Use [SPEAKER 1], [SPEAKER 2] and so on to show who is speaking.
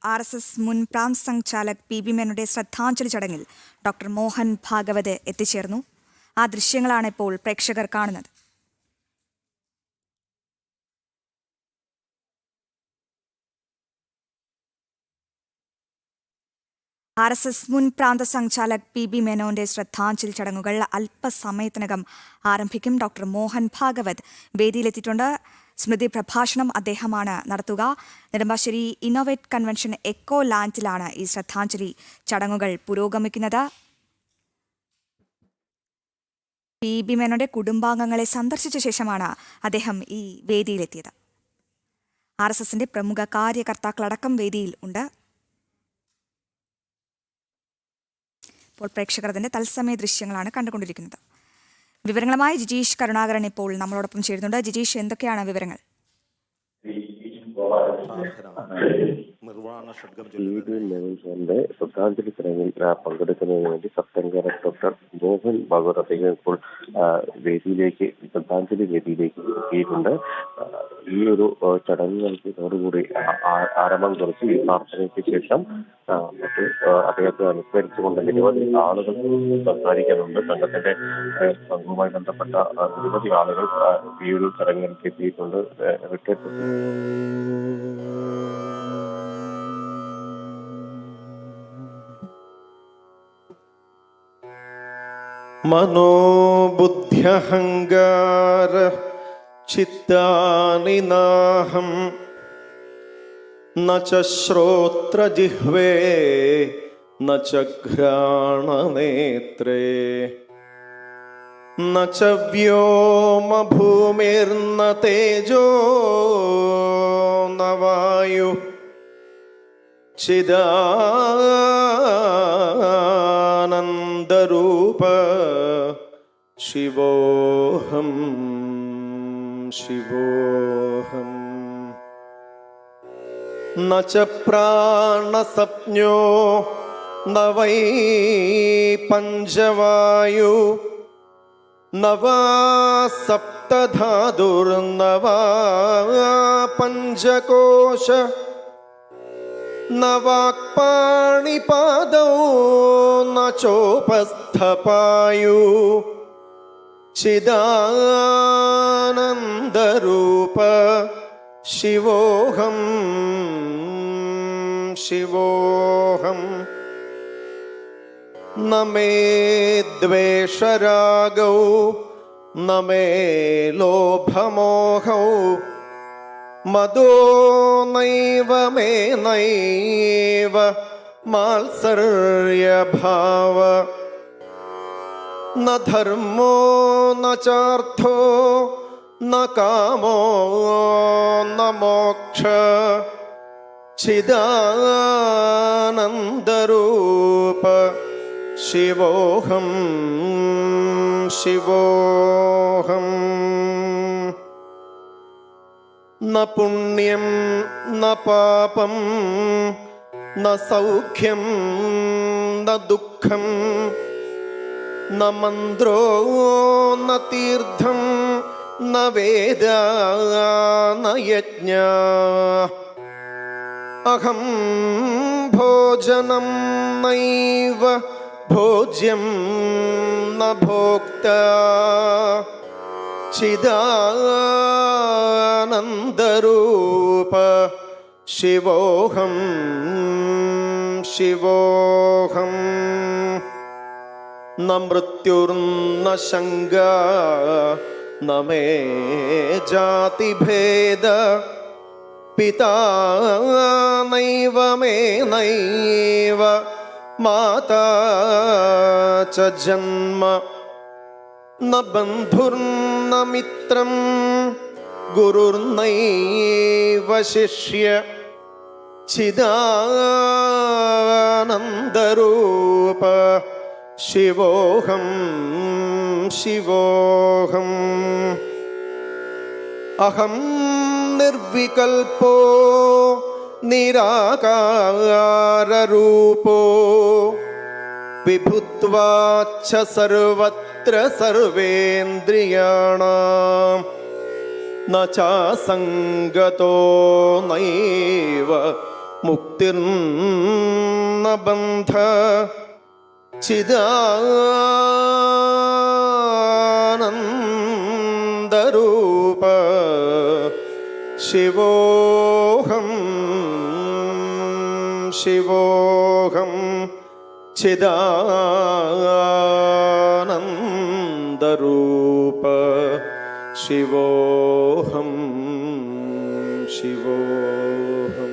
[SPEAKER 1] RSS മുൻ പ്രാന്ത് സംഘാലക് P B മേനോന്റെ ശ്രദ്ധാഞ്ജലി ചടങ്ങിൽ ഡോക്ടർ മോഹൻ ഭാഗവത് എത്തിച്ചേർന്നു. ആ ദൃശ്യങ്ങളാണ് ഇപ്പോൾ പ്രേക്ഷകർ കാണുന്നത്. RSS മുൻ പ്രാന്ത സംഘാലക് പി ബി മേനോന്റെ ശ്രദ്ധാഞ്ജലി ചടങ്ങുകൾ അല്പസമയത്തിനകം ആരംഭിക്കും. ഡോക്ടർ മോഹൻ ഭാഗവത് വേദിയിലെത്തിയിട്ടുണ്ട്. സ്മൃതി പ്രഭാഷണം അദ്ദേഹമാണ് നടത്തുക. നെടുമ്പാശ്ശേരി ഇന്നോവേറ്റ് കൺവെൻഷൻ എക്കോ ലാൻഡിലാണ് ഈ ശ്രദ്ധാഞ്ജലി ചടങ്ങുകൾ പുരോഗമിക്കുന്നത്. പി ബി മേനോന്റെ കുടുംബാംഗങ്ങളെ സന്ദർശിച്ച ശേഷമാണ് അദ്ദേഹം ഈ വേദിയിലെത്തിയത്. RSSന്റെ പ്രമുഖ കാര്യകർത്താക്കളടക്കം വേദിയിൽ ഉണ്ട്. ഇപ്പോൾ പ്രേക്ഷകർ അതിന്റെ തത്സമയ ദൃശ്യങ്ങളാണ് കണ്ടുകൊണ്ടിരിക്കുന്നത്. വിവരങ്ങളുമായി ജിജീഷ് കരുണാകരൻ ഇപ്പോൾ നമ്മളോടൊപ്പം ചേരുന്നുണ്ട്. ജിജീഷ്, എന്തൊക്കെയാണ് വിവരങ്ങൾ?
[SPEAKER 2] ശ്രദ്ധാഞ്ജലി ചടങ്ങിൽ പങ്കെടുക്കുന്നതിന് വേണ്ടി സപ്തംഗര ഡോക്ടർ മോഹൻ ഭാഗവത് അദ്ദേഹം ഇപ്പോൾ ശ്രദ്ധാഞ്ജലി വേദിയിലേക്ക് എത്തിയിട്ടുണ്ട്. ഈ ഒരു ചടങ്ങുകൾക്ക് ഇതോടുകൂടി ആരംഭം കുറിച്ച് ഈ പ്രാർത്ഥനയ്ക്ക് ശേഷം മറ്റ് അദ്ദേഹത്തെ അനുസ്മരിച്ചുകൊണ്ട് നിരവധി ആളുകൾ സംസാരിക്കുന്നുണ്ട്. സംഘത്തിന്റെ സംഘവുമായി ബന്ധപ്പെട്ട നിരവധി ആളുകൾ ഈ ഒരു ചടങ്ങിലേക്ക് എത്തിയിട്ടുണ്ട്.
[SPEAKER 3] മനോബുദ്ധ്യഹങ്കാര ചിത്താനി നാഹം ന ച ശ്രോത്രജിഹ്വേ ന ച ഘ്രാണനേത്രേ ന ച വ്യോമഭൂമിർന തേജോ ന വായു ചിദാനന്ദരൂപ ശിവോഹം ശിവോഹം. ന ച പ്രാണസപ്ഞോ ന വൈ പഞ്ചവായു ന വാ സപ്തധാതുർന വാ പഞ്ചകോശ ന വാക്പാണിപാദൗ ന ചോപസ്ഥപായു ചിദാനന്ദരൂപ ശിവോഹം ശിവോഹം. ന മേ ദ്വേഷരാഗൗ ന മേ ലോഭമോഹൗ മദോ നൈവ മേ നൈവ മാത്സര്യഭാവ ന ധർമ്മോ ന ചാർത്ഥോ ന കാമോ ന മോക്ഷ ചിദാനന്ദരൂപ ശിവോഹം ശിവോഹം. ന പുണ്യം ന പാപം ന സൗഖ്യം ന ദുഃഖം ന മന്ത്രോ ന തീർത്ഥം ന വേദ ന യജ്ഞ അഹം ഭോജനം നൈവ ഭോജ്യം ന ഭോക്ത ചിദാനന്ദരൂപ ശിവോഹം ശിവോഹം. ന മൃത്യുർന ശങ്ക ന മേ ജാതിഭേദ പിതാ നൈവ മേ നൈവ മാതാ ച ജന്മ ന ബന്ധുർന മിത്രം ഗുരുർനൈവ ശിഷ്യ ചിദാനന്ദരൂപ ശിവോഹം ശിവോഹം. അഹം നിർവികൽപോ നിരാകാരരൂപോ വിഭുത്വാച്ഛ സർവത്ര സർവേന്ദ്രിയാണാം ന ചാസംഗതോ നൈവ മുക്തിർന്ന ബന്ധ ചിദാനന്ദരൂപ ശിവോഹം ശിവോഹം ചിദാനന്ദരൂപ ശിവോഹം ശിവോഹം